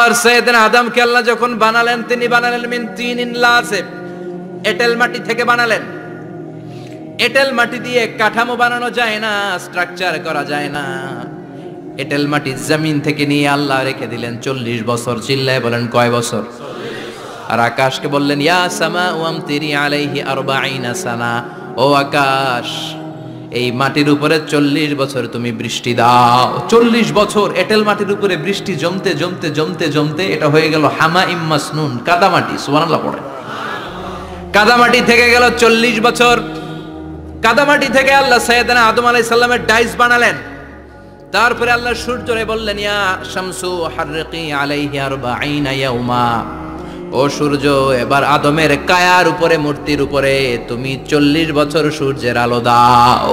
আর সৈয়দনা আদমকে আল্লাহ যখন বানালেন, তিনি বানালেন মিন তিনিন লাসিব, এঁটেল মাটি থেকে বানালেন। এঁটেল মাটি দিয়ে কাঠামো বানানো যায় না, স্ট্রাকচার করা যায় না। এঁটেল মাটি জমিন থেকে নিয়ে আল্লাহ রেখে দিলেন 40 বছর। চিল্লায় বলেন কয় বছর? আর আকাশকে বললেন ইয়া সামা ওয়ামতিরি আলাইহি 40 সানা, ও আকাশ এই মাটির উপরে 40 বছর তুমি বৃষ্টি দাও। 40 বছর এঁটেল মাটির উপরে বৃষ্টি জমতে জমতে জমতে জমতে এটা হয়ে গেল হামাইম মাসনুন, কাদামাটি। সুবহানাল্লাহ পড়ে। কাদামাটি থেকে গেল 40 বছর। কাদামাটি থেকে আল্লাহ সাইয়েদনা আদম আলাইহিস সালামের ডাইস বানালেন। তারপরে আল্লাহ সূর্যরে বললেন ইয়া শামসু হাররিকি আলাইহি 40 ইয়াউমা, ও সূর্য এবার আদমের কায়ার উপরে, মূর্তির উপরে তুমি 40 বছর সূর্যের আলো দাও।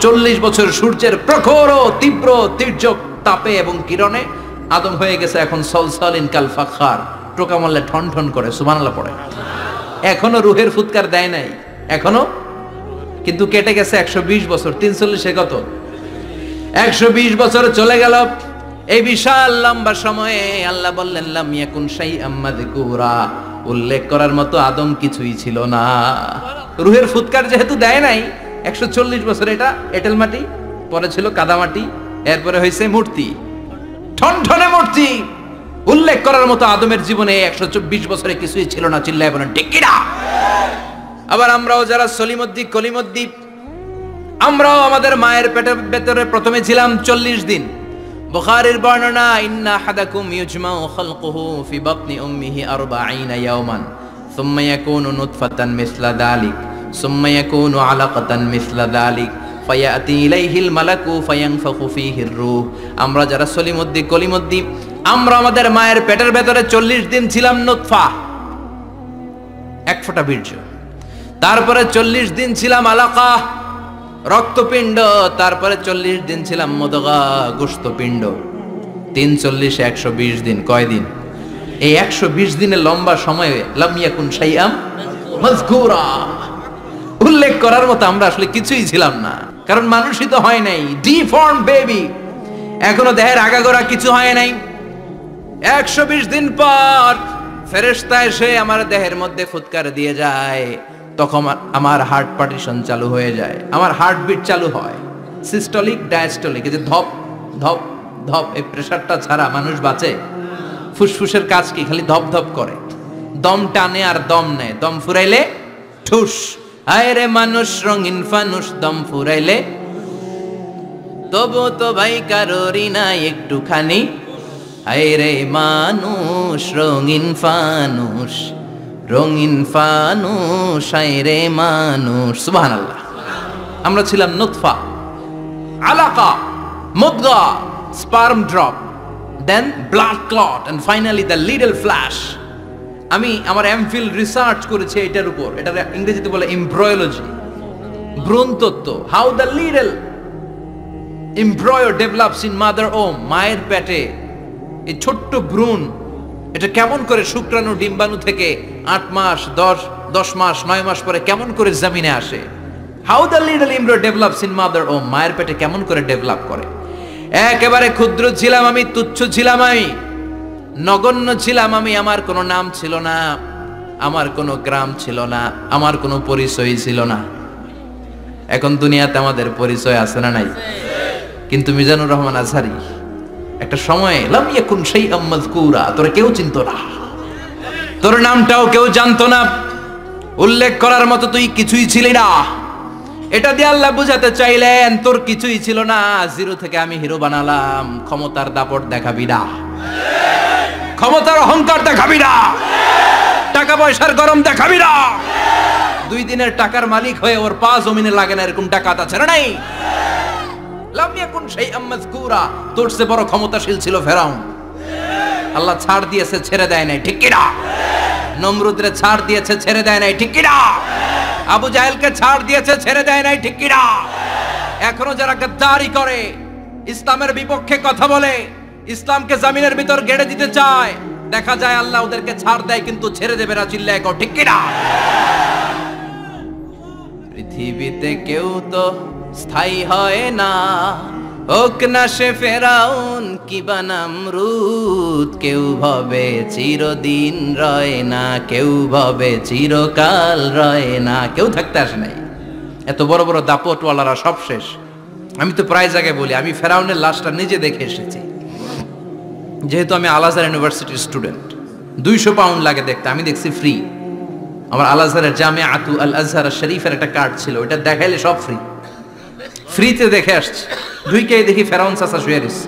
40 বছর সূর্যের প্রখর ও তীব্র তির্যক তাপে এবং কিরণে আদম হয়ে গেছে এখন সলসলিন কাল ফাখার, টোকা মারলে ঠন ঠন করে। সুবহানাল্লাহ পড়ে। এখনো রুহের ফুৎকার দেয় নাই এখনো, কিন্তু কেটে গেছে 120 বছর। 340 কত? 120 বছর চলে গেল। এই বিশাল লম্বা সময়ে আল্লাহ বললেন লাম ইয়াকুন শাইআম মাযকুরা, উল্লেখ করার মতো আদম কিছুই ছিল না। রুহের ফুৎকার যেহেতু দেয় নাই 140 বছর, এটা এঁটেল মাটি, পরে ছিল কাদামাটি, এরপরে হয়েছে মূর্তি, ঠনঠনে মূর্তি। উল্লেখ করার মতো আদমের জীবনে 124 বছরে কিছুই ছিল না। চিল্লায় বলেন ঠিক কিনা? আবার আমরাও যারা সলিমুদ্দি কলিমুদ্দি, আমরাও আমাদের মায়ের পেটের ভেতরে প্রথমে ছিলাম 40 দিন। বুখারীর বর্ণনা ইন্না হাদাকুম ইউজমাউ খালকুহু ফি বাতনি উম্মিহি 40 ইয়াওমান সুম্মা ইয়াকুনু নুতফাতান মিসলা যালিক সুম্মা ইয়াকুনু আলাকাতান মিসলা যালিক ফায়াতি ইলাইহিল মালাকু ফায়ানফাখু ফীহির রূহ। আমরা যারা সলিমুদ্দি কলিমুদ্দি, আমরা আমাদের মায়ের পেটের ভেতরে 40 দিন ছিলাম নুতফা, এক ফোঁটা বীর্য। তারপরে 40 দিন ছিলাম আলাকা, রক্তপিণ্ড। তারপরে 40 দিন ছিলাম মুদগা, গোশতপিণ্ড। 340 120 দিন। কয় দিন? এই 120 দিনের লম্বা সময়ে লাম ইয়াকুন শাইআম মাযকুরা, উল্লেখ করার মতো আমরা আসলে কিছুই ছিলাম না, কারণ মানুষই তো হয় নাই, ডিফর্ম বেবি, এখনো দেহের আগাগোড়া কিছু হয় নাই। 120 দিন পর ফেরেশতা এসে আমার দেহের মধ্যে ফুৎকার দিয়ে যায়, তখন আমার হার্ট পার্টিশন চালু হয়ে যায়, আমার হার্টবিট চালু হয়, সিস্টোলিক ডায়াস্টোলিক। এই যে ধপ ধপ ধপ, এই প্রেসারটা ছাড়া মানুষ বাঁচে? ফুসফুসের কাজ কি? খালি ধপ ধপ করে, দম টানে আর দম নেয়, দম ফুরাইলে ঠুস। হায় রে মানুষ রঙিন ফানুস, দম ফুরাইলে তবু তো ভাই কারোরই নাই একটুখানি। হায় রে মানুষ রঙিন ফানুস, রঙিন ফানুস, হায় রে মানুষ। সুবহানাল্লাহ। আমরা ছিলাম নুতফা, আলাকা, মুদগা, sperm drop, then blood clot, and finally the little flash. আমি আমার এমফিল রিসার্চ করেছি এটার উপর, এটা ইংরেজিতে বলে এমব্রয়োলজি, ভ্রূণতত্ত্ব। How the little embryo develops in mother womb, মায়ের পেটে এই ছোট্ট ভ্রূণ, এটা কেমন করে শুক্রাণু ডিম্বাণু থেকে 8 মাস 10 মাস 9 মাস পরে কেমন করে জমিনে আসে। How the little embryo develops in mother womb, মায়ের পেটে কেমন করে ডেভেলপ করে। একেবারে ক্ষুদ্র ছিলাম আমি, তুচ্ছ ছিলাম আমি, নগণ্য ছিলাম আমি। আমার কোনো নাম ছিল না, আমার কোনো গ্রাম ছিল না, আমার কোনো পরিচয় ছিল না। এখন দুনিয়াতে আমাদের পরিচয় আছে না নাই? কিন্তু মিজানুর রহমান আজহারি একটা সময় লাম ইয়াকুন শাইআম মাযকুরা, তোরে কেউ চিনতো না, তোর নামটাও কেউ জানতো না, উল্লেখ করার মতো তুই কিছুই ছিলি না। এটা দিয়ে আল্লাহ বুঝাতে চাইলেন তোর কিছুই ছিল না, জিরো থেকে আমি হিরো বানালাম। ক্ষমতার দাপট দেখাবি না, ক্ষমতার অহংকার দেখাবি না, টাকা পয়সার গরম দেখাবি না। 2 দিনের টাকার মালিক হয়ে ওর পা জমিনে লাগে না, এরকম টাকাত আছে না নাই? লাম ইয়াকুন শাইআম মাযকুরা, তোর চেয়ে বড় ক্ষমতাশীল ছিল ফেরাউন। আল্লাহ ছাড় দিয়েছে, ছেড়ে দেয় নাই, ঠিক কি না? নমরুদরে ছাড় দিয়েছে, ছেড়ে দেয় নাই, ঠিক কি না? আবু জাহেলকে ছাড় দিয়েছে, ছেড়ে দেয় নাই, ঠিক কি না? এখনো যারা গাদ্দারি করে, ইসলামের বিপক্ষে কথা বলে, ইসলামকে জমিনের ভিতর গেড়ে দিতে চায়, দেখা যায় আল্লাহ ওদেরকে ছাড় দেয়, কিন্তু ছেড়ে দেবে না। চিল্লায় কও ঠিক কি না? পৃথিবীতে কেউ তো স্থায়ী হয় না, হোক না সে ফেরাউন কিবা নামরুদ, কেউ ভাবে চিরদিন রয় না, কেউ ভাবে চিরকাল রয় না। কেউ থাকতে আসে নাই, এত বড় বড় দাপটওয়ালারা সব শেষ। আমি তো প্রায় জায়গায় বলি, আমি ফেরাউনের লাশটা নিজে দেখে এসেছি। যেহেতু আমি আল আজহার ইউনিভার্সিটির স্টুডেন্ট, 200 পাউন্ড লাগে দেখতে, আমি দেখছি ফ্রি। আমার আল আজহারের জামিআতু আল আজহার শরীফের একটা কার্ড ছিল, ওটা দেখাইলে সব ফ্রি, ফ্রিতে দেখে আসছি। ঢুইকেই দেখি ফেরাউন চাচা শুয়ে রয়েছে।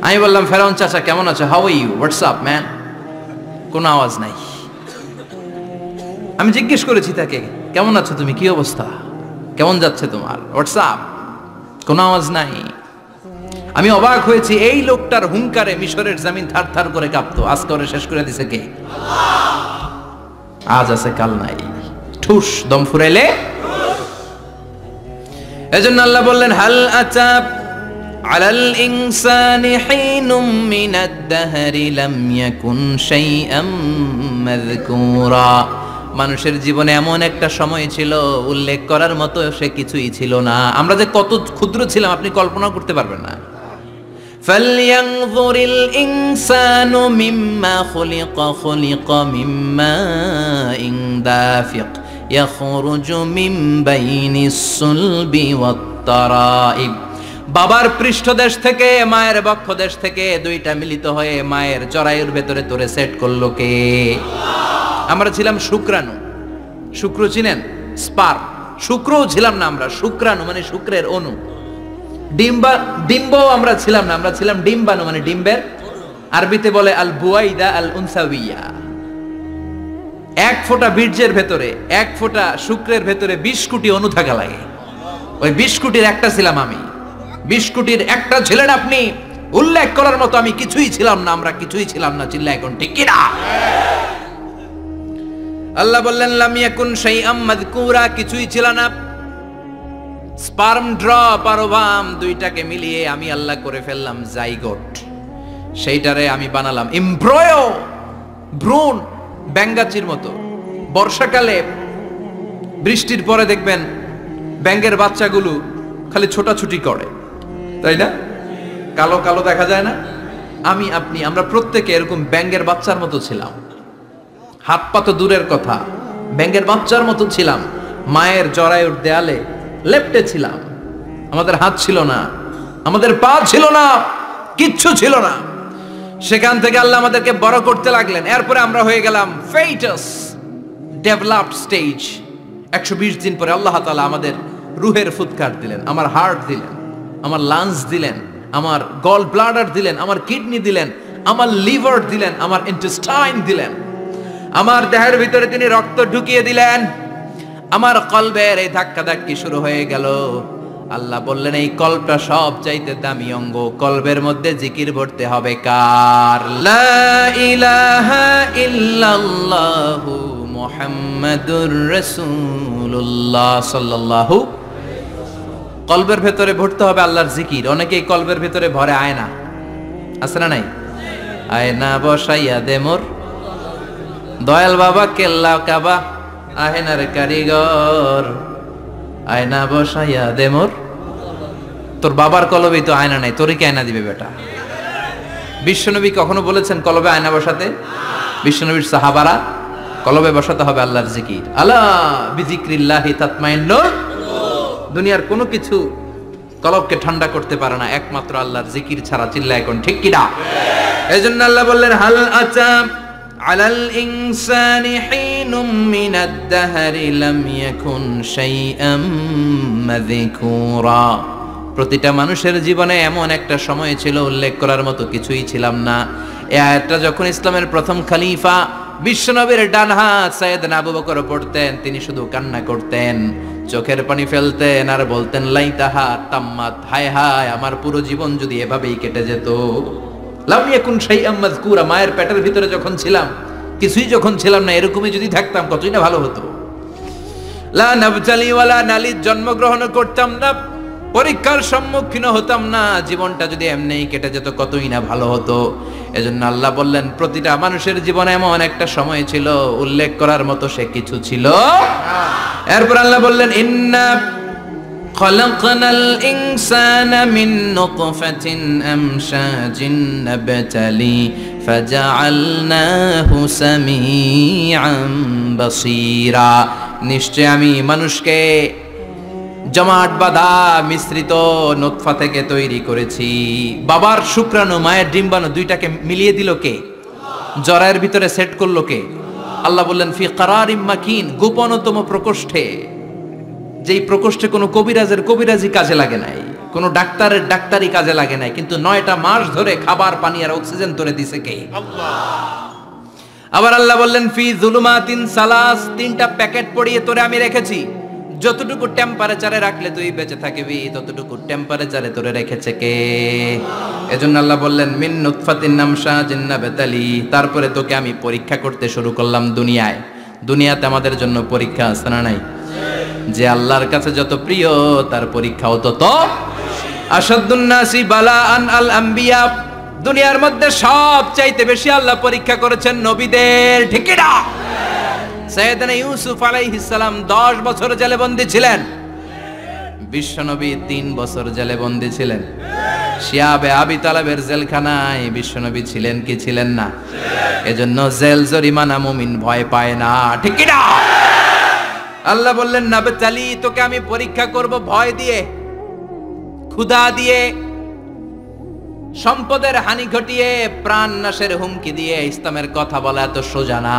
আমি বললাম, ফেরাউন চাচা কেমন আছে, how are you, WhatsApp man? কোনো আওয়াজ নাই। আমি জিজ্ঞেস করেছি তাকে, কেমন আছো তুমি, কি অবস্থা, কেমন যাচ্ছে তোমার, হোয়াটসঅ্যাপ? কোনো আওয়াজ নাই। আমি অবাক হয়েছি, এই লোকটার হুঙ্কারে মিশরের জমিন থার থার করে কাঁপতো, আজকে ওরে শেষ করে দিছে কে? আজ আছে কাল নাই, ঠুস দম ফুরাইলে। এজন্য আল্লাহ বললেন, হাল আতা আলাল ইনসানি হিনুম মিনাদ দাহরি লাম ইয়াকুন শাইআম মাযকুরা। মানুষের জীবনে এমন একটা সময় ছিল, উল্লেখ করার মতো সে কিছুই ছিল না। আমরা যে কত ক্ষুদ্র ছিলাম আপনি কল্পনা করতে পারবেন না। ফালইয়ানযুরিল ইনসানু মিম্মা খুলিকা, খুলিকা মিম্মা ইন দাফিক ইয়াখরুজু মিন বাইনিস সুলবি ওয়াত তারাইব। বাবার পৃষ্ঠদেশ থেকে, মায়ের বক্ষদেশ থেকে দুইটা মিলিত হয়ে মায়ের জরায়ুর ভেতরে তোরে সেট করলো কে? আমরা ছিলাম শুক্রাণু। শুক্র চিনেন? স্পার্ম। শুক্রও ছিলাম না আমরা, শুক্রাণু মানে শুক্রের অণু। ডিম্বও আমরা ছিলাম না, আমরা ছিলাম ডিম্বাণু মানে ডিম্বের, আরবিতে বলে আল বুয়াইদা আল উনসাউইয়া। এক ফোঁটা বীর্যের ভেতরে, এক ফোঁটা শুক্রের ভেতরে 20 কোটি অণু থাকা লাগে। ওই 20 কোটির একটা ছিলাম আমি। 20 কোটির একটা ছিলেন আপনি। উল্লেখ করার মতো আমি কিছুই ছিলাম না, আমরা কিছুই ছিলাম না। চিল্লা এখন ঠিক কিনা? আল্লাহ বললেন, লাম ইয়াকুন শাইআম মাযকুরা, কিছুই ছিল না। স্পার্ম ড্রপ আর ওভাম দুইটাকে মিলিয়ে আমি আল্লাহ করে ফেললাম জাইগোট। সেইটারে আমি বানালাম এমব্রয়ো, ভ্রূণ, ব্যাঙ্গাচির মতো। বর্ষাকালে বৃষ্টির পরে দেখবেন ব্যাঙের বাচ্চাগুলো খালি ছোটাছুটি করে, তাই না? কালো কালো দেখা যায় না? আমি আপনি আমরা প্রত্যেকে এরকম ব্যাঙের বাচ্চার মতো ছিলাম। হাত পা তো দূরের কথা, ব্যাঙের বাচ্চার মতো ছিলাম। মায়ের জরায়ুর দেয়ালে লেপ্টে ছিলাম। আমাদের হাত ছিল না, আমাদের পা ছিল না, কিচ্ছু ছিল না। সেখান থেকে আল্লাহ আমাদেরকে বড় করতে লাগলেন। এরপরে আমরা হয়ে গেলাম ফেটাস, ডেভেলপড স্টেজ। 120 দিন পরে আল্লাহ তাআলা আমাদের রুহের ফুৎকার দিলেন, আমার হার্ট দিলেন, আমার লাংস দিলেন, আমার গল ব্লাডার দিলেন, আমার কিডনি দিলেন, আমার লিভার দিলেন, আমার ইন্টেস্টাইন দিলেন। আমার দেহের ভিতরে তিনি রক্ত ঢুকিয়ে দিলেন। আমার কলবের এই ধাক্কাধাক্কি শুরু হয়ে গেল। আল্লাহ বললেন, এই কলবটা সব চাইতে দামি অঙ্গ, কলবের মধ্যে জিকির ভরতে হবে কার? লা ইলাহা ইল্লাল্লাহু মুহাম্মাদুর রাসূলুল্লাহ সাল্লাল্লাহু। কলবের ভেতরে ভরতে হবে আল্লাহর জিকির। অনেকেই কলবের ভেতরে ভরে আয়না, আছে না নাই? আয়না বসাইয়া দে মোর দয়াল বাবা, কেল্লা কাবা আহেনার কারিগর, আয়না বসাইয়া দে মোর। তোর বাবার কলবে তো আয়না নাই, তোরই কি আয়না দিবে বেটা? বিশ্বনবী কখনো বলেছেন কলবে আয়না বসাতে? বিশ্বনবীর সাহাবারা কলবে বসাতে হবে আল্লাহর জিকির। আলা বিজিক্রিল্লাহি তাতমাইন্নুল। দুনিয়ার কোনো কিছু কলবকে ঠান্ডা করতে পারে না একমাত্র আল্লাহর জিকির ছাড়া। চিল্লা এখন ঠিক কিনা? এজন্য আল্লাহ বললেন, হাল আতা আলাল ইনসানি হিনুম মিনাদ দাহরি লাম ইয়াকুন শাইআম মাযকুরা। প্রতিটা মানুষের জীবনে এমন একটা সময় ছিল, উল্লেখ করার মতো কিছুই ছিলাম না। এই আয়াতটা যখন ইসলামের প্রথম খলিফা বিশ্বনবীর ডান হাত সাইয়েদনা আবু বকর পড়তেন, তিনি শুধু কান্না করতেন, চোখের পানি ফেলতেন আর বলতেন, লাইতাহা তাম্মাত, হায় হায় আমার পুরো জীবন যদি এভাবেই কেটে যেত। লাম ইয়াকুন শাইআম মাযকুরা, মায়ের পেটের ভিতরে যখন ছিলাম, কিছুই যখন ছিলাম না, এরকমই যদি থাকতাম কতই না ভালো হতো। লা নাবতালি ওয়ালা নালিদ, জন্মগ্রহণ করতাম না, পরীক্ষার সম্মুখীন হতাম না, জীবনটা যদি এমনিই কেটে যেত কতই না ভালো হতো। এজন্য আল্লাহ বললেন, প্রতিটা মানুষের জীবনে এমন একটা সময় ছিল, উল্লেখ করার মতো সে কিছু ছিল। এরপর আল্লাহ বললেন, ইন্না খালাকনাল ইনসানা মিন নুতফাতিন আমশাজিন নাবতালি ফাজআলনাহু সামিআন বাসীরা। নিশ্চয় আমি মানুষকে জমাট বাঁধা মিশ্রিত নুতফা থেকে তৈরি করেছি। বাবার শুক্রাণু মায়ের ডিম্বাণু দুইটাকে মিলিয়ে দিল কে? জরায়ের ভিতরে সেট করলো কে? আল্লাহ বললেন ফি কারারিম মাকিন, গোপনতম প্রকোষ্ঠে। যেই প্রকোষ্ঠে কোনো কবিরাজের কবিরাজি কাজে লাগে নাই, কোনো ডাক্তারের ডাক্তারি কাজে লাগে নাই, কিন্তু 9টা মাস ধরে খাবার পানি আর অক্সিজেন তোরে দিছে কে? আল্লাহ। আবার আল্লাহ বললেন ফি যুলুমাতিন সালাস, 3টা প্যাকেট পড়িয়ে তোরে আমি রেখেছি। যতটুকু টেম্পারেচারে রাখলে তুই বেঁচে থাকবি, ততটুকু টেম্পারেচারে তোরে রেখেছে কে? এজন্য আল্লাহ বললেন মিন নুতফাতিন আমশাজিন নাবতালি, তারপরে তোকে আমি পরীক্ষা করতে শুরু করলাম দুনিয়ায়। দুনিয়াতে আমাদের জন্য পরীক্ষা আছে না নাই? যে আল্লাহর কাছে যত প্রিয় তার পরীক্ষাও তত। আশাদ্দুন নাসি বালাআন আল আম্বিয়া, দুনিয়ার মধ্যে সবচাইতে বেশি আল্লাহ পরীক্ষা করেছেন নবীদের, ঠিক কি না? সাইয়েদনা ইউসুফ আলাইহিস সালাম 10 বছর জেলে বন্দী ছিলেন, বিশ্বনবী 3 বছর জেলে বন্দী ছিলেন। শিয়াবে আবি তালেবের জেলখানায় বিশ্বনবী ছিলেন কি ছিলেন না? এজন্য জেল জরিমানা মুমিন ভয় পায় না, ঠিক কি না? আল্লাহ বললেন নাবতালি, তোকে আমি পরীক্ষা করব ভয় দিয়ে, ক্ষুধা দিয়ে, সম্পদের হানি ঘটিয়ে, প্রাণ নাশের হুমকি দিয়ে। ইসলামের কথা বলা এত সোজা না।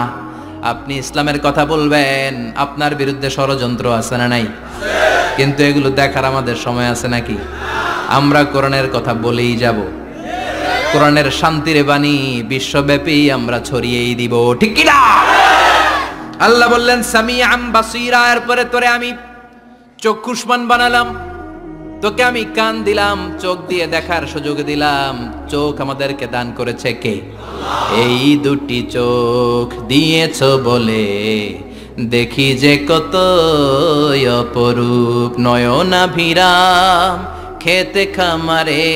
আপনি ইসলামের কথা বলবেন, আপনার বিরুদ্ধে ষড়যন্ত্র আছে না নাই? কিন্তু এগুলো দেখার আমাদের সময় আছে নাকি? আমরা কোরআনের কথা বলেই যাব, কোরআনের শান্তির বাণী বিশ্বব্যাপী আমরা ছড়িয়েই দিব, ঠিক কি না? আল্লাহ বললেন সামিআন বাসীরা, এরপরে তোরে আমি চক্ষুষ্মান বানালাম, তোকে আমি কান দিলাম, চোখ দিয়ে দেখার সুযোগ দিলাম। চোখ আমাদেরকে দান করেছে কে? এই দুটি চোখ দিয়েছো বলে দেখি যে কত অপরূপ, নয়নাভিরাম খেতে খামারে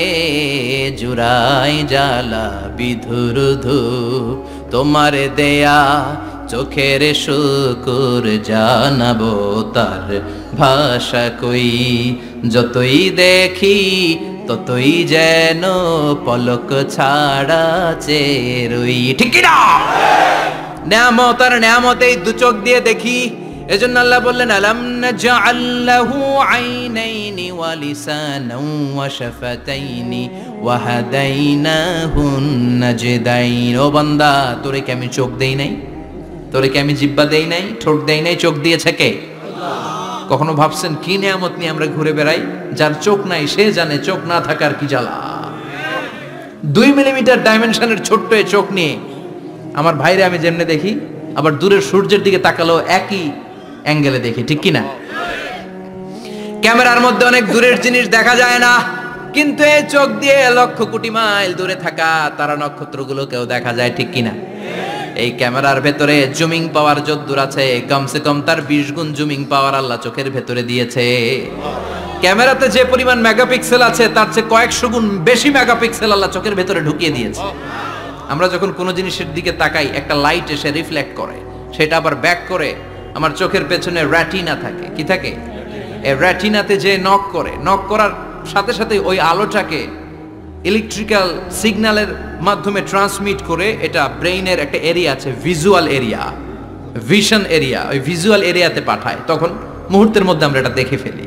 জুড়াই জ্বালা বিধুর ধূপ, তোমার দেয়া চোখের শুকুর জানাবো তার ভাষা কই, যতই দেখি ততই যেন পলক ছাড়া চেরুই, ঠিক কি না? নেয়ামত আর নেয়ামত এই দু চোখ দিয়ে দেখি। এজন্য আল্লাহ বললেন আলাম নাজআল লাহু আইনাইনি ওয়া লিসানান ওয়া শাফাতাইনি ওয়া হাদাইনাহুন নাজদাইন। ও বান্দা, তোরে কি আমি চোখ দেই নাই? তোরে কি আমি জিহ্বা দেই নাই? ঠোঁট দেই নাই? চোখ দিয়েছে কে? আল্লাহ। কখনো ভাবছেন কি নিয়ামত নিয়ে আমরা ঘুরে বেড়াই? যার চোখ নাই সে জানে চোখ না থাকার কি জ্বালা। 2 মিলিমিটার ডাইমেনশনের ছোট্ট এই চোখ নিয়ে আমার ভাইরে আমি যেমনে দেখি, আবার দূরের সূর্যের দিকে তাকালেও একই অ্যাঙ্গেলে দেখি, ঠিক কি না? ক্যামেরার মধ্যে অনেক দূরের জিনিস দেখা যায় না, কিন্তু এই চোখ দিয়ে লক্ষ কোটি মাইল দূরে থাকা তারা নক্ষত্রগুলোকেও দেখা যায়, ঠিক কি না? এই ক্যামেরার ভেতরে জুমিং পাওয়ার যদ্দূর আছে, কমসে কম তার 20 গুণ জুমিং পাওয়ার আল্লাহ চোখের ভেতরে দিয়েছে। ক্যামেরাতে যে পরিমাণ মেগাপিক্সেল আছে তার চেয়ে কয়েকশো গুণ বেশি মেগাপিক্সেল আল্লাহ চোখের ভেতরে ঢুকিয়ে দিয়েছে। আমরা যখন কোনো জিনিসের দিকে তাকাই, একটা লাইট এসে রিফ্লেক্ট করে, সেটা আবার ব্যাক করে আমার চোখের পেছনে রেটিনা থাকে। কি থাকে? এই রেটিনাতে যে নক করে, নক করার সাথে সাথে ওই আলোটাকে ইলেকট্রিক্যাল সিগন্যালের মাধ্যমে ট্রান্সমিট করে এটা ব্রেইনের একটা এরিয়া আছে, ভিজুয়াল এরিয়া, ভিশন এরিয়া, ওই ভিজুয়াল এরিয়াতে পাঠায়। তখন মুহূর্তের মধ্যে আমরা এটা দেখে ফেলি।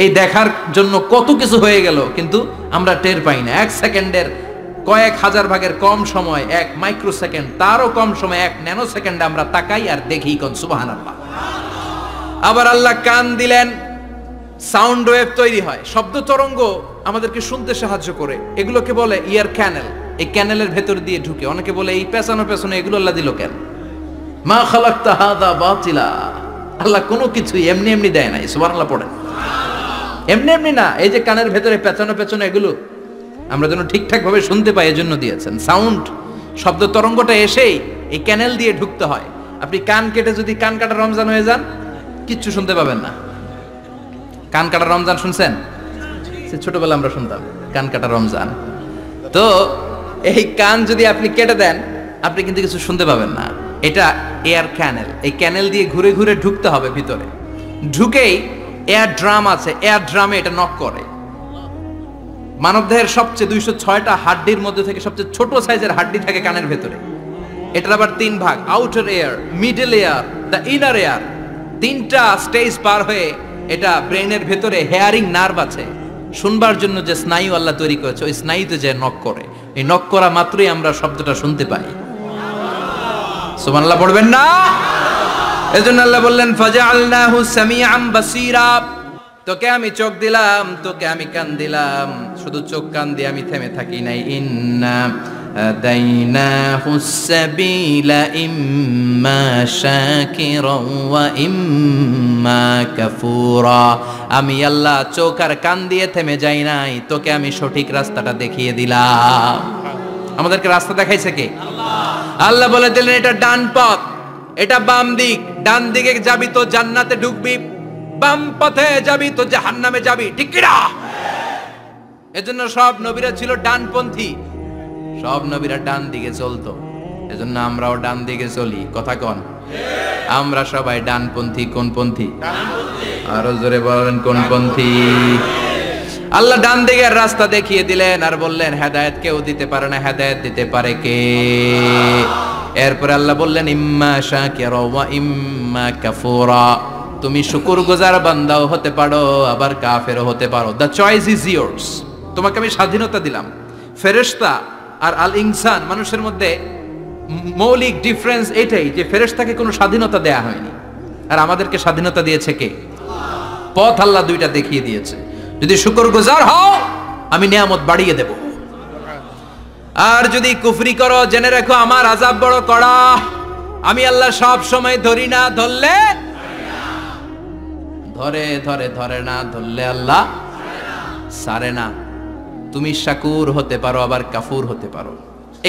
এই দেখার জন্য কত কিছু হয়ে গেল, কিন্তু আমরা টের পাই না। 1 সেকেন্ডের কয়েক হাজার ভাগের কম সময়, 1 মাইক্রোসেকেন্ড, তারও কম সময় 1 ন্যানো সেকেন্ডে আমরা তাকাই আর দেখি। কোন সুবহানাল্লাহ। আবার আল্লাহ কান দিলেন, সাউন্ড ওয়েভ তৈরি হয়, শব্দ তরঙ্গ আমাদেরকে শুনতে সাহায্য করে। এগুলোকে বলে ইয়ার ক্যানেল। এই ক্যানেলের ভেতর দিয়ে ঢুকে। অনেকে বলে এই পেছানো পেছনে এগুলো আল্লাহ দিল কেন? মা খালাকতা হাযা বাতিলা, আল্লাহ কোনো কিছু এমনি এমনি দেয় নাই। সুবহানাল্লাহ পড়েন। এমনি এমনি না, এই যে কানের ভেতরে পেছনে পেছনে এগুলো আমরা যেন ঠিকঠাক ভাবে শুনতে পাই, এজন্য দিয়েছেন। সাউন্ড শব্দ তরঙ্গটা এসেই এই ক্যানেল দিয়ে ঢুকতে হয়। আপনি কান কেটে যদি কান কাটা রমজান হয়ে যান, কিচ্ছু শুনতে পাবেন না। কান কাটা রমজান শুনছেন? ছোটবেলা আমরা শুনতাম কান কাটা রমজান। তো এই কান যদি আপনি কেটে দেন, আপনি কিন্তু কিছু শুনতে পাবেন না। এটা এয়ার ক্যানেল। এই ক্যানেল দিয়ে ঘুরে ঘুরে ঢুকতে হবে ভিতরে। ঢুকেই এয়ার ড্রাম আছে, এয়ার ড্রামে এটা নক করে। মানবদেহের সবচেয়ে 206টা হাড্ডির মধ্যে থেকে সবচেয়ে ছোট সাইজের হাড্ডি থাকে কানের ভেতরে। এটার আবার 3 ভাগ, outer air, middle air, the inner air. 3টা স্টেজ পার হয়ে এটা ব্রেনের ভেতরে হেয়ারিং নার্ভ আছে, শুনবার জন্য যে স্নায়ু আল্লাহ তৈরি করেছে, ওই স্নায়ুতে যে নক করে, এই নক করা মাত্রই আমরা শব্দটা শুনতে পাই। সুবহানাল্লাহ পড়বেন না? এজন্য আল্লাহ বললেন ফাজআলনাহু সামিআন বাসীরা, তোকে আমি চোখ দিলাম, তোকে আমি কান দিলাম। শুধু চোখ কান দিয়ে আমি থেমে থাকি নাই। ইন্না হাদাইনাহুস সাবিলা ইম্মা শাকিরান ওয়া ইম্মা কাফুরা। আমি আল্লাহ চোখ আর কান দিয়ে থেমে যাই নাই, তোকে আমি সঠিক রাস্তাটা দেখিয়ে দিলাম। আমাদেরকে রাস্তা দেখাইছে কে? আল্লাহ। আল্লাহ বলে দিলেন এটা ডান পথ, এটা বাম দিক। ডান দিকে যাবি তো জান্নাতে ঢুকবি, বাম পথে যাবি তো জাহান্নামে যাবি। ঠিক কি না? এজন্য সব নবীরা ছিল ডানপন্থী, সব নবীরা ডান দিকে চলতো। এজন্য আমরাও ডান দিকে চলি। কথা কন, আমরা সবাই ডানপন্থী। কোন পন্থী? আরো জোরে বলেন, কোন পন্থী? আল্লাহ ডান দিকের রাস্তা দেখিয়ে দিলেন আর বললেন হেদায়েত কেউ দিতে পারে না, হেদায়েত দিতে পারে কে? এরপরে আল্লাহ বললেন ইম্মা শাকিরা ওয়া ইম্মা কাফুরা। তুমি শুকরগুজার বান্দাও হতে পারো, আবার কাফেরও হতে পারো। The choice is years. তোমাকে আমি স্বাধীনতা দিলাম। ফেরেশতা আর আল ইনসান, মানুষের মধ্যে মৌলিক ডিফারেন্স এটাই যে ফেরেশতাকে কোনো স্বাধীনতা দেয়া হয়নি, আর আমাদেরকে স্বাধীনতা দিয়েছে কে? পথ আল্লাহ দুইটা দেখিয়ে দিয়েছে। যদি শুকরগুজার হও আমি নিয়ামত বাড়িয়ে দেব, আর যদি কুফরি করো জেনে রাখো আমার আযাব বড় কড়া। আমি আল্লাহ সব সময় ধরি না, ধরলে ধরে ধরে ধরে না, ধরলে আল্লাহ সারে না। তুমি শাকুর হতে পারো, আবার কাফুর হতে পারো।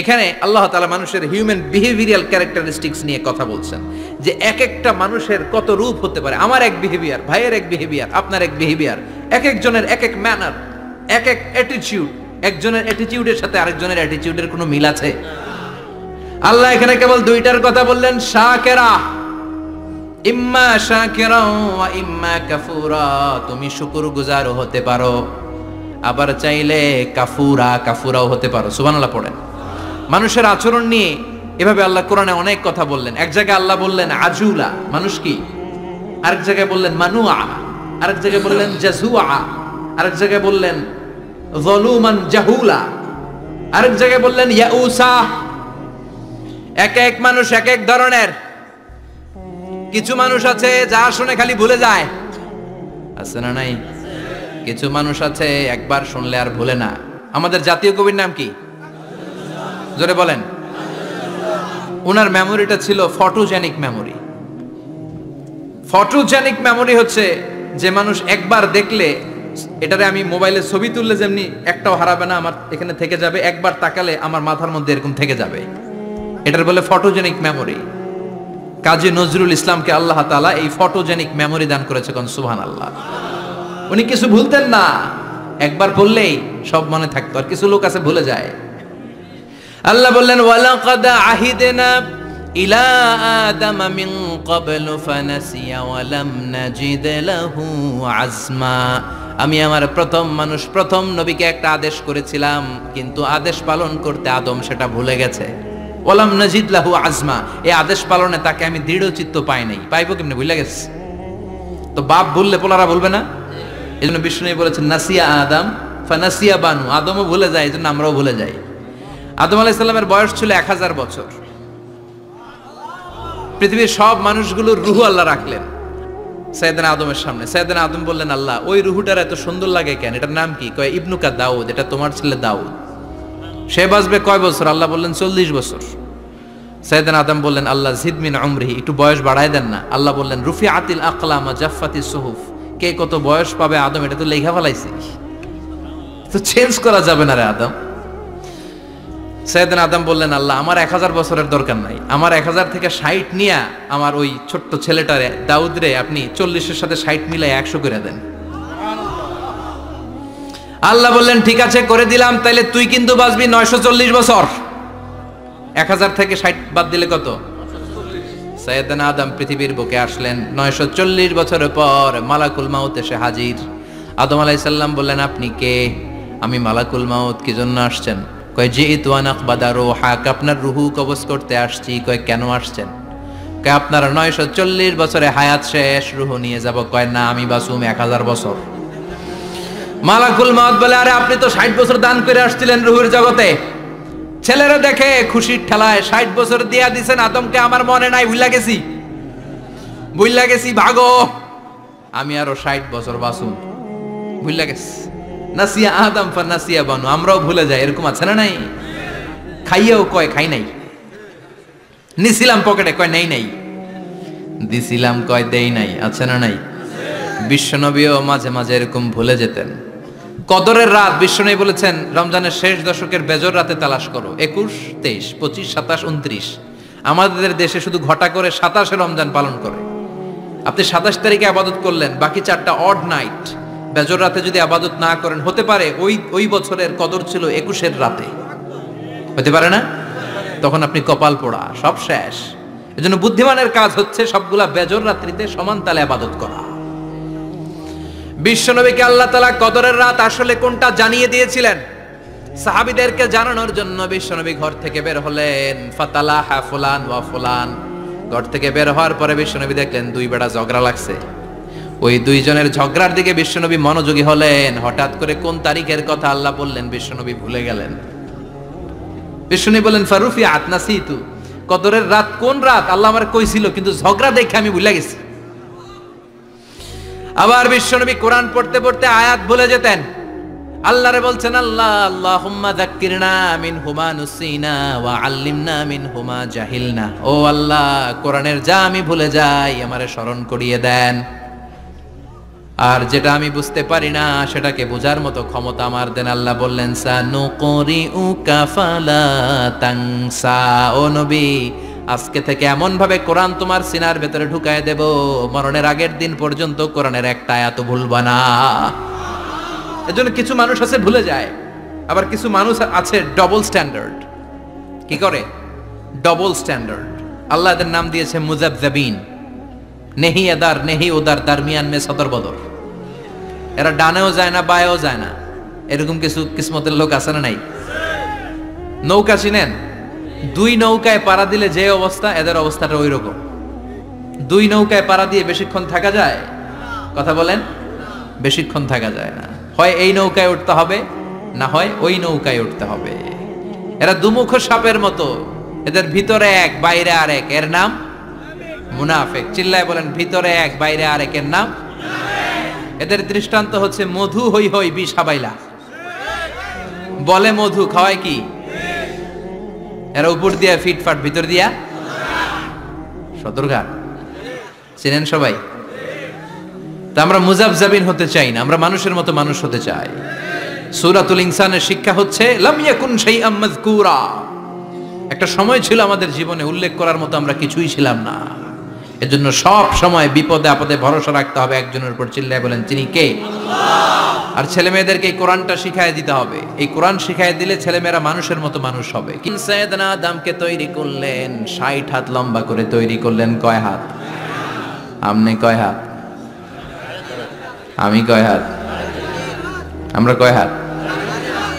এখানে আল্লাহ তাআলা মানুষের হিউম্যান বিহেভিয়ারাল ক্যারেক্টারিস্টিক্স নিয়ে কথা বলছেন, যে এক একটা মানুষের কত রূপ হতে পারে। আমার এক বিহেভিয়ার, ভাইয়ের এক বিহেভিয়ার, আপনার এক বিহেভিয়ার, এক একজনের এক এক ম্যানার, এক এক অ্যাটিটিউড। একজনের অ্যাটিটিউডের সাথে আরেকজনের অ্যাটিটিউডের কোনো মিল আছে? আল্লাহ এখানে কেবল দুইটার কথা বললেন, শাকিরা, ইম্মা শাকিরা ওয়া ইম্মা কাফুরা। তুমি শুকরগুজারও হতে পারো, আবার চাইলে কাফুরাও হতে পারো। সুবহানাল্লাহ পড়েন। মানুষের আচরণ নিয়ে এভাবে আল্লাহ কোরআনে অনেক কথা বললেন। এক জায়গায় আল্লাহ বললেন আজুলা, মানুষ কি? আরেক জায়গায় বললেন মানুআ, আরেক জায়গায় বললেন জাজুআ, আরেক জায়গায় বললেন যালুমান জাহুলা, আরেক জায়গায় বললেন ইয়াউসা। এক এক মানুষ এক এক ধরনের। কিছু মানুষ আছে যা শুনে খালি ভুলে যায়, আছে না নাই? কিছু মানুষ আছে একবার শুনলে আর ভুলে না। আমাদের জাতীয় কবির নাম কি? জোরে বলেন। ওনার মেমোরিটা ছিল ফটোজেনিক মেমোরি। ফটোজেনিক মেমোরি হচ্ছে যে মানুষ একবার দেখলে, এটারে আমি মোবাইলে ছবি তুললে যেমনি একটাও হারাবে না, আমার এখানে থেকে যাবে, একবার তাকালে আমার মাথার মধ্যে এরকম থেকে যাবে, এটার বলে ফটোজেনিক মেমোরি। কাজী নজরুল ইসলামকে আল্লাহ তাআলা এই ফটোজেনিক মেমোরি দান করেছে। কোন সুবহানাল্লাহ। উনি কিছু ভুলতেন না, একবার বললেই সব মনে থাকতো। আর কিছু লোক আছে ভুলে যায়। আল্লাহ বললেন ওয়ালাকাদ আহিদনা ইলা আদামা মিন ক্বাবলু ফানাসিয়া ওয়া লাম নাজিদ লাহু আজমা। আমি আমার প্রথম মানুষ, প্রথম নবীকে একটা আদেশ করেছিলাম, কিন্তু আদেশ পালন করতে আদম সেটা ভুলে গেছে। ওয়া লাম নাজিদ লাহু আজমা, এই আদেশ পালনে তাকে আমি দৃঢ়চিত্ত পাই নাই। পাইবো কেমনে? ভুলে গেছে। তো বাপ ভুললে পোলারা বলবে না? এজন্য বিষ্ণু বলেছেন নাসিয়া আদম ফানাসিয়া বানু। আদমও ভুলে যায়, এজন্য আমরাও ভুলে যাই। আদম আলাইহিস সালামের বয়স ছিল 1000 বছর। পৃথিবীর সব মানুষগুলোর রূহ আল্লাহ রাখলেন সাইয়েদনা আদমের সামনে। সাইয়েদনা আদম বললেন, আল্লাহ ওই রূহটার এত সুন্দর লাগে কেন? এটার নাম কি? কয় ইবনুকা দাউদ, এটা তোমার ছেলে দাউদ। সে বাঁচবে কয় বছর? আল্লাহ বললেন 40 বছর। সাইয়েদনা আদম বললেন, আল্লাহ জিদ মিন উমরিহি, একটু বয়স বাড়ায় দেন না। আল্লাহ বললেন রুফিআতিল আকলাম ওয়া জাফফাতিস সুহুফ, কে কত বয়স পাবে আদম এটা তো লেখা ফেলাইছি, তো চেঞ্জ করা যাবে না রে আদম। সাইয়েদনা আদম বললেন, আল্লাহ আমার 1000 বছরের দরকার নাই, আমার 1000 থেকে 60 নিয়ে আমার ওই ছোট্ট ছেলেটারে দাউদ রে আপনি 40-এর সাথে 60 মিলাই 100 করে দেন। আল্লাহ বললেন ঠিক আছে করে দিলাম, তাইলে তুই কিন্তু বাঁচবি 940 বছর। 1000 থেকে 60 বাদ দিলে কত? সাইয়েদনা আদম পৃথিবীর বুকে আসলেন 940 বছর পর মালাকুল মাউত এসে হাজির। আদম আলাইহিস সালাম বললেন, আপনি কে? আমি মালাকুল মাউত। কি জন্য আসছেন? কয় জিইতু আন আকবাদা রূহাক, আপনার রুহু কবজ করতে আসছি। কয় কেন আসছেন? কয় আপনার 940 বছরে হায়াত শেষ, রুহু নিয়ে যাব। কয় না, আমি বাঁচুম 1000 বছর। মালাকুল মাউত বলে, আরে আপনি তো 60 বছর দান করে আসছিলেন রুহুর জগতে। ছেলেরা দেখে খুশির ঠেলায় 60 বছর দিয়া দিছেন আদমকে, আমার মনে নাই, ভুইলা গেছি, ভাগো, আমি আরো 60 বছর বাঁচুম। ভুইলা গেছি। নাসিয়া আদম ফানাসিয়া বানু, আমরাও ভুলে যাই, এরকম আছে না নাই? খাইয়াও কয় খাই নাই, নিছিলাম পকেটে কয় নেই নাই, দিছিলাম কয় দেই নাই, আছে না নাই? বিশ্বনবীও মাঝে মাঝে এরকম ভুলে যেতেন। কদরের রাত বিশ্বনবী বলেছেন, রমজানের শেষ দশকের বেজর রাতে তালাশ করো। 21, 23, 25, 27, 29। আমাদের দেশে শুধু ঘটা করে 27 রমজান পালন করে। আপনি 27 তারিখে আবাদত করলেন, বাকি 4টা অড নাইট বেজর রাতে যদি আবাদত না করেন, হতে পারে ওই বছরের কদর ছিল 21 রাতে, হতে পারে না? তখন আপনি কপাল পোড়া, সব শেষ। এজন্য বুদ্ধিমানের কাজ হচ্ছে সবগুলা বেজর রাত্রিতে সমান তালে আবাদত করা। বিশ্বনবীকে আল্লাহ তাআলা কদরের রাত আসলে কোনটা জানিয়ে দিয়েছিলেন। সাহাবীদেরকে জানানোর জন্য বিশ্বনবী ঘর থেকে বের হলেন। ফাতালাহা ফুলান ওয়া ফুলান। ঘর থেকে বের হওয়ার পরে বিশ্বনবী দেখলেন 2 বেড়া ঝগড়া লাগছে। ওই 2 জনের ঝগড়ার দিকে বিশ্বনবী মনোযোগী হলেন। হঠাৎ করে কোন তারিখের কথা আল্লাহ বললেন বিশ্বনবী ভুলে গেলেন। বিশ্বনবী বললেন, ফারুফি আতনাসিতু, কদরের রাত কোন রাত আল্লাহ আমার কইছিল, কিন্তু ঝগড়া দেখে আমি ভুলে গেছি। আবার বিশ্বনবী কোরআন পড়তে পড়তে আয়াত ভুলে যেতেন। আল্লাহরে বলছেন, আল্লাহ আল্লাহুম্মা যাক্কিরনা মিনহুমা নুসিনা ওয়া আল্লিমনা মিনহুমা জাহিলনা। ও আল্লাহ, কোরআনের যা আমি ভুলে যাই আমারে স্মরণ করিয়ে দেন, আর যেটা আমি বুঝতে পারি না সেটাকে বোঝার মতো ক্ষমতা আমার দেন। আল্লাহ বললেন, সানুকরিউকা ফালা তানসা। ও নবী, আজকে থেকে এমন ভাবে কোরআন তোমার সিনার ভেতরে ঢুকায় দেব, মরণের আগের দিন পর্যন্ত কোরআনের একটা আয়াত ভুলবা না। এজন্য কিছু মানুষ আছে ভুলে যায়, আবার কিছু মানুষ আছে ডবল স্ট্যান্ডার্ড। কি করে? Double standard. আল্লাহ এদের নাম দিয়েছে মুযাবযাবিন, নেহি এদার নেহি ওদার, দারমিয়ান মে সদর বদর। এরা ডানেও যায় না, বায়েও যায় না। এরকম কিছু কিসমতের লোক আছে না নাই? নৌকা চিনেন? 2 নৌকায় পাড়া দিলে যে অবস্থা, এদের অবস্থাটা ওই রকম। 2 নৌকায় পাড়া দিয়ে বেশিক্ষণ থাকা যায়? কথা বলেন, বেশিক্ষণ থাকা যায় না। হয় এই নৌকায় উঠতে হবে, না হয় ওই নৌকায় উঠতে হবে। এরা দুমুখ সাপের মতো, এদের ভিতরে এক বাইরে আরেক, এর নাম মুনাফিক। চিল্লায় বলেন, ভিতরে এক বাইরে আরেক, এর নাম। এদের দৃষ্টান্ত হচ্ছে মধু হই হই বিষ হাবাইলা। বলে মধু, খাওয়ায় কি? এরা উপর দিয়া ফিটফাট, ভিতর দিয়া সদরঘাট। চিনেন সবাই? তা আমরা মুযাবযাবিন হতে চাই না, আমরা মানুষের মতো মানুষ হতে চাই। সূরাতুল ইনসানের শিক্ষা হচ্ছে লাম ইয়াকুন শাইআম মাযকুরা। একটা সময় ছিল আমাদের জীবনে উল্লেখ করার মতো আমরা কিছুই ছিলাম না। এজন্য সব সময় বিপদে আপদে ভরসা রাখতে হবে একজনের উপর। চিল্লায় বলেন, তিনি কে? আল্লাহ। আর ছেলে মেয়েদেরকে এই কোরআনটা শিখায় দিতে হবে। এই কোরআন শিখায় দিলে ছেলেমেয়েরা মানুষের মতো মানুষ হবে। কিন্তু সাইয়েদনা আদমকে তৈরি করলেন, 60 হাত লম্বা করে তৈরি করলেন। কয় হাত? আপনি কয় হাত? আমি কয় হাত? আমরা কয় হাত?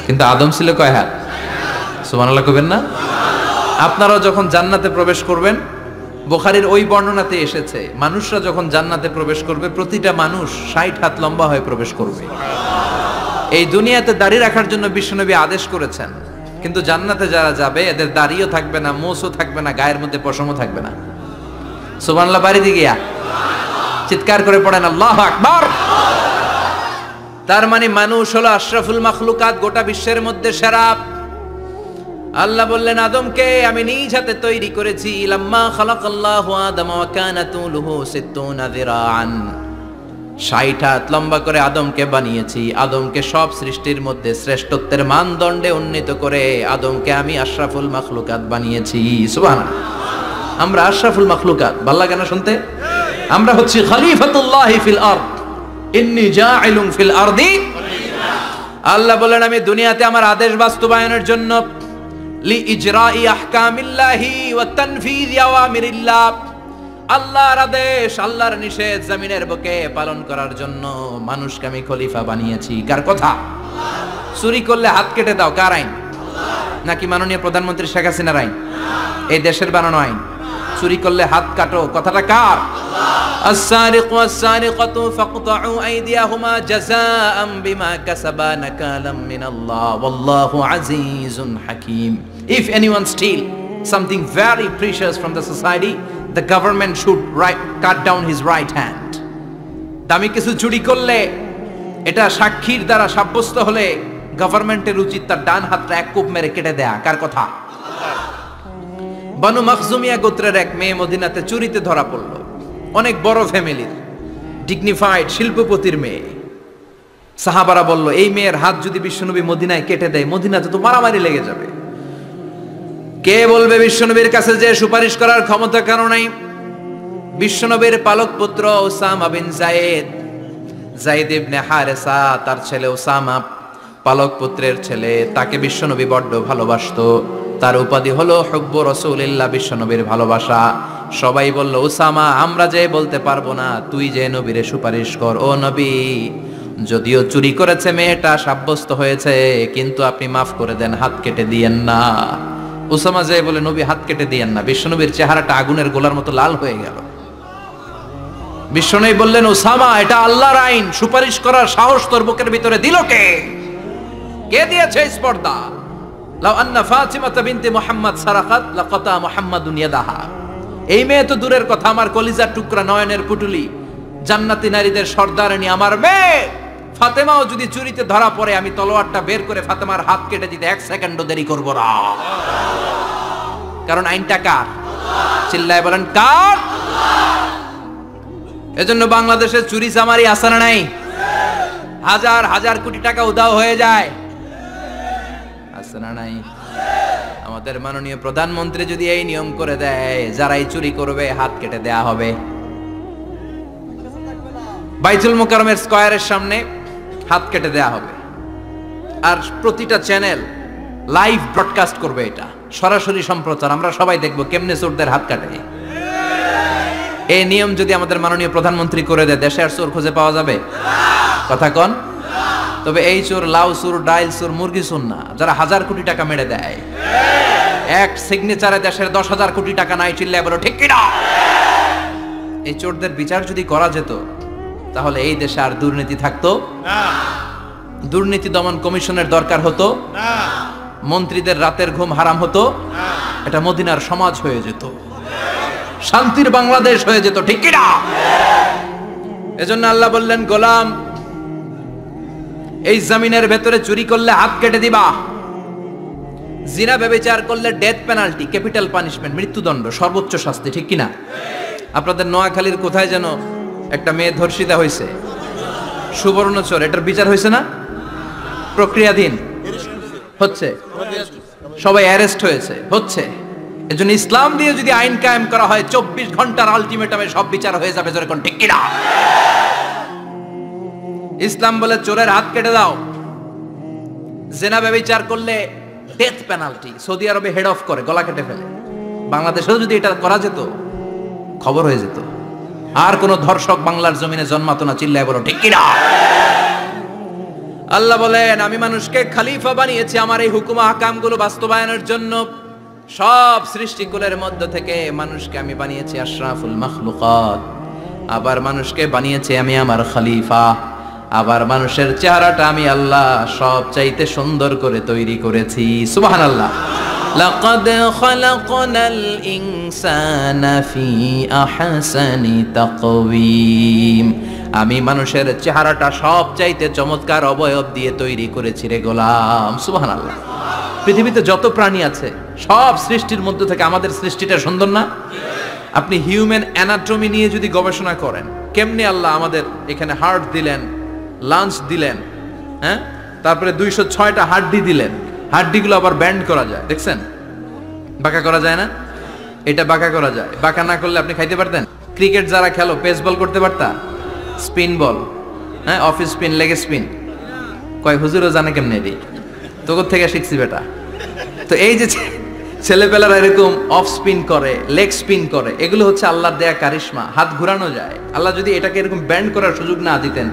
কিন্তু আদম ছিল কয় হাত? সুবহানাল্লাহ কইবেন না? আপনারাও যখন জান্নাতে প্রবেশ করবেন, বুখারীর ওই বর্ণনাতে এসেছে, মানুষরা যখন জান্নাতে প্রবেশ করবে, প্রতিটা মানুষ 60 হাত লম্বা হয়ে প্রবেশ করবে। এই দুনিয়াতে দাড়ি রাখার জন্য বিশ্বনবী আদেশ করেছেন, কিন্তু জান্নাতে যারা যাবে এদের দাড়িও থাকবে না, মোছও থাকবে না, গায়ের মধ্যে পশমও থাকবে না। সুবহানাল্লাহ বাড়ি দিয়ে গিয়া চিৎকার করে পড়েন আল্লাহু আকবার। তার মানে মানুষ হলো আশরাফুল মাখলুকাত, গোটা বিশ্বের মধ্যে সেরা। আল্লাহ বললেন, আদমকে আমি নিজ হাতে তৈরি করেছি। লাম্মা খালাকাল্লাহু আদম ওয়া কানা তুলুহু 60 যিরাআন। 60 হাত লম্বা করে আদমকে বানিয়েছি। আদমকে সব সৃষ্টির মধ্যে শ্রেষ্ঠত্বের মানদণ্ডে উন্নীত করে আদমকে আমি আশরাফুল মাখলুকাত বানিয়েছি। সুবহানাল্লাহ। আমরা আশরাফুল মাখলুকাত, ভালো লাগে না শুনতে? আমরা হচ্ছি খলিফাতুল্লাহি ফিল আরদ, ইন্নী জাইলুন ফিল আরদি। আল্লাহ বলেন, আমি দুনিয়াতে আমার আদেশ বাস্তবায়নের জন্য লি ইজরাই আহকামিল্লাহি ওয়া তানফীযি আওয়ামিরিল্লাহ, আল্লাহর আদেশ, আল্লাহর নিষেধ জমিনের বুকে পালন করার জন্য মানুষকে আমি খলিফা বানিয়েছি। কার কথা? চুরি করলে হাত কেটে দাও, কার আইন? নাকি মাননীয় প্রধানমন্ত্রী শেখ হাসিনার আইন? এই দেশের বানানো আইন। চুরি করলে হাত কাটো, কথাটা কার? আস-সারিকু ওয়াস-সারিকাতু ফাকতাউ আইদিয়াহুমা জাযাআম বিমা কাসাবা নাকালাম মিনাল্লাহ ওয়াল্লাহু আজিজুন হাকীম। If anyone steal something very precious from the society, the government should cut down his right hand. দামি কিছু চুরি করলে এটা সাক্ষীর দ্বারা সাব্যস্ত হলে গভর্নমেন্টের উচিত তার ডান হাতটা এক কোপ মেরে কেটে দেয়া। কার কথা? বনু মখজুমিয়া গোত্রের এক মেয়ে মদিনাতে চুরিতে ধরা পড়ল। অনেক বড় ফ্যামিলির, ডিগনিফাইড শিল্পপতির মেয়ে। সাহাবারা বলল, এই মেয়ের হাত যদি বিশ্বনবী মদিনায় কেটে দেয়, মদিনাতে তো মারামারি লেগে যাবে। কে বলবে বিশ্বনবীর কাছে যে সুপারিশ করার ক্ষমতা কারো নাই? বিশ্বনবীর পালক পুত্র উসামা বিন যায়েদ, যায়েদ ইবনে হারেসা, তার ছেলে উসামা পালক পুত্রের ছেলে, তাকে বিশ্বনবী বড্ড ভালোবাসতো। তার উপাধি হলো হুব্বু রাসূলিল্লাহ, বিশ্বনবীর ভালোবাসা। সবাই বলল, উসামা, আমরা যে বলতে পারবো না, তুই যে নবীরে সুপারিশ কর। ও নবী, যদিও চুরি করেছে মেয়েটা, সাব্যস্ত হয়েছে, কিন্তু আপনি মাফ করে দেন, হাত কেটে দিয়েন না। উসামা যে বলে, নবী হাত কেটে দিয়েন না। বিশ্বনবীর চেহারাটা আগুনের গোলার মতো লাল হয়ে গেল। বিশ্বনবী বললেন, উসামা, এটা আল্লাহর আইন, সুপারিশ করার সাহস তোর বুকের ভিতরে দিল কে? কে দিয়েছে স্পর্ধা? লাউ আন্না ফাতিমাতা বিনতে মুহাম্মদ সারাকাত লাকাতা মুহাম্মাদুন ইয়াদাহা। এই মেয়ে তো দূরের কথা, আমার কলিজার টুকরা, নয়নের পুটুলি, জান্নাতি নারীদের সর্দারণী আমার মেয়ে ফাতেমাও যদি চুরিতে ধরা পড়ে, আমি তলোয়ারটা বের করে ফাতেমার হাত কেটে দিতে এক সেকেন্ডও দেরি করব না। কারণ আইনটা কার? চিল্লায় বলেন, কার? এজন্য বাংলাদেশে চুরি চামারি আছে না নাই? হাজার হাজার কোটি টাকা উধাও হয়ে যায়, আছে না নাই? আমাদের মাননীয় প্রধানমন্ত্রী যদি এই নিয়ম করে দেয়, যারাই চুরি করবে হাত কেটে দেয়া হবে। বাইতুল মুকাররমের স্কয়ারের সামনে হাত কেটে দেয়া হবে। আর প্রতিটা চ্যানেল লাইভ ব্রডকাস্ট করবে, এটা সরাসরি সম্প্রচার, আমরা সবাই দেখবো কেমনে চোরদের হাত কাটে। এই নিয়ম যদি আমাদের মাননীয় প্রধানমন্ত্রী করে দেয়, দেশে আর চোর খুঁজে পাওয়া যাবে? কথা কন। তবে এই চোর লাউ চোর, ডাইল চোর, মুরগি চোর না, যারা হাজার কোটি টাকা মেরে দেয়। এক সিগনেচারে দেশের 10,000 কোটি টাকা নাই, চিল্লায় বলো ঠিক কিনা? এই চোরদের বিচার যদি করা যেত, তাহলে এই দেশে আর দুর্নীতি থাকতো না। দুর্নীতি দমন কমিশনের দরকার হতো না। মন্ত্রীদের রাতের ঘুম হারাম হতো না। এটা মদিনার সমাজ হয়ে যেত, শান্তির বাংলাদেশ হয়ে যেত, ঠিক কিনা? এজন্য আল্লাহ বললেন, গোলাম, এই জমিনের ভেতরে চুরি করলে হাত কেটে দিবা, জিনা ব্যভিচার করলে ডেথ পেনাল্টি, ক্যাপিটাল পানিশমেন্ট, মৃত্যুদণ্ড, সর্বোচ্চ শাস্তি, ঠিক কিনা? আপনাদের নোয়াখালীর কোথায় যেন একটা মেয়ে ধর্ষিতা হয়েছে, সুবর্ণচর, এটার বিচার হয়েছে না? প্রক্রিয়াধীন হচ্ছে, সবাই অ্যারেস্ট হয়েছে, হচ্ছে। এজন্য ইসলাম দিয়ে যদি আইন কায়েম করা হয়, 24 ঘন্টার আলটিমেটামে সব বিচার হয়ে যাবে, যেরকম ঠিক কিনা? ইসলাম বলে চোরের হাত কেটে দাও। জেনা ব্যভিচার করলে ডেথ পেনাল্টি, সৌদি আরবে হেড অফ করে, গলা কেটে ফেলে। বাংলাদেশেও যদি এটা করা যেত, খবর হয়ে যেত, আর কোন ধর্ষক বাংলার জমিনে জন্মাতো না, চিল্লায় বলো ঠিক কিনা? আল্লাহ বলেন, আমি মানুষকে খলিফা বানিয়েছি আমার এই হুকুম আহকামগুলো বাস্তবায়নের জন্য। সব সৃষ্টিকুলের মধ্য থেকে মানুষকে আমি বানিয়েছি আশরাফুল মাখলুকাত। আবার মানুষকে বানিয়েছি আমি আমার খলিফা। আবার মানুষের চেহারাটা আমি আল্লাহ সব চাইতে সুন্দর করে তৈরি করেছি। সুবহানাল্লাহ। লাকাদ খালাকনাল ইনসানা ফি আহসানি তাকওয়িম। আমি মানুষের চেহারাটা সব চাইতে চমৎকার অবয়ব দিয়ে তৈরি করেছি রে গোলাম। সুবহানাল্লাহ। পৃথিবীতে যত প্রাণী আছে সব সৃষ্টির মধ্য থেকে আমাদের সৃষ্টিটা সুন্দর না? আপনি হিউম্যান অ্যানাটমি নিয়ে যদি গবেষণা করেন, কেমনে আল্লাহ আমাদের এখানে হার্ট দিলেন, লাঞ্চ দিলেন, হ্যাঁ, তারপরে 206টা হাড্ডি দিলেন, হাড্ডিগুলো আবার ব্যান্ড করা যায়, দেখছেন? বাঁকা করা যায় না? এটা বাঁকা করা যায়। বাঁকা না করলে আপনি খাইতে পারতেন? ক্রিকেট যারা খেলো, পেস বল করতে পারতা? স্পিন বল, হ্যাঁ, অফিস স্পিন, লেগ স্পিন, কয় হুজুরও জানে কেমনে? এটি তোর থেকে শিখছি বেটা। তো এই যে ছেলেপেলারা এরকম অফ স্পিন করে, লেগ স্পিন করে, এগুলো হচ্ছে আল্লাহর দেয়া কারিশমা। হাত ঘুরানো যায়। আল্লাহ যদি এটাকে এরকম ব্যান্ড করার সুযোগ না দিতেন